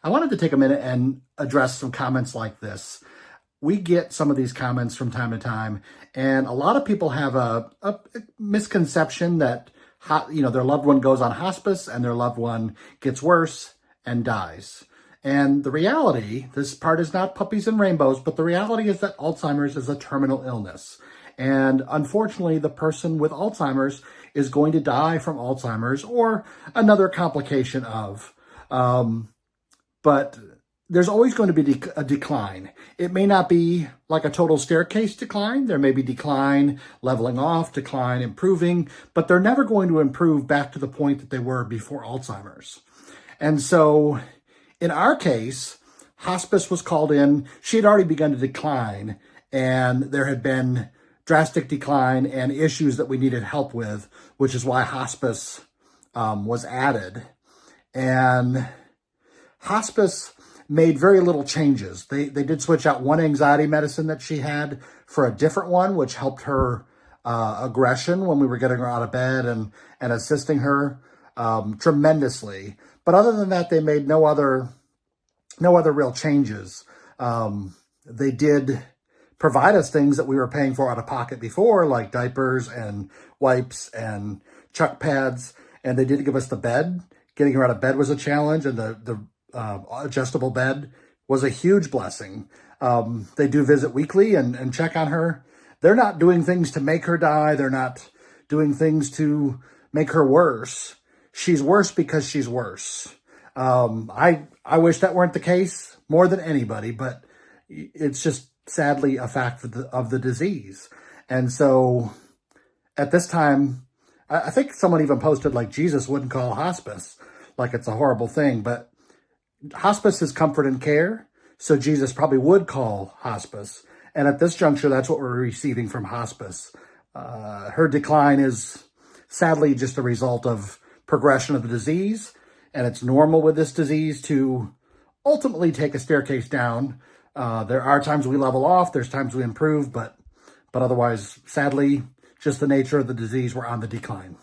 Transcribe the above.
I wanted to take a minute and address some comments like this. We get some of these comments from time to time, and a lot of people have a misconception that their loved one goes on hospice and their loved one gets worse and dies. And the reality, this part is not puppies and rainbows, but the reality is that Alzheimer's is a terminal illness. And unfortunately, the person with Alzheimer's is going to die from Alzheimer's or another complication of. But there's always going to be a decline. It may not be like a total staircase decline. There may be decline, leveling off, decline, improving, but they're never going to improve back to the point that they were before Alzheimer's. And so in our case, hospice was called in. She had already begun to decline, and there had been drastic decline and issues that we needed help with, which is why hospice was added. And hospice made very little changes. They did switch out one anxiety medicine that she had for a different one, which helped her aggression when we were getting her out of bed and assisting her tremendously. But other than that, they made no other real changes. They did provide us things that we were paying for out of pocket before, like diapers and wipes and chuck pads. And they did give us the bed. Getting her out of bed was a challenge, and the adjustable bed was a huge blessing. They do visit weekly and check on her. They're not doing things to make her die. They're not doing things to make her worse. She's worse because she's worse. I wish that weren't the case more than anybody, but it's just sadly a fact of the disease. And so at this time, I think someone even posted like Jesus wouldn't call hospice like it's a horrible thing, but hospice is comfort and care. So Jesus probably would call hospice. And at this juncture, that's what we're receiving from hospice. Her decline is sadly just a result of progression of the disease. And it's normal with this disease to ultimately take a staircase down. There are times we level off, there's times we improve, but otherwise, sadly, just the nature of the disease, we're on the decline.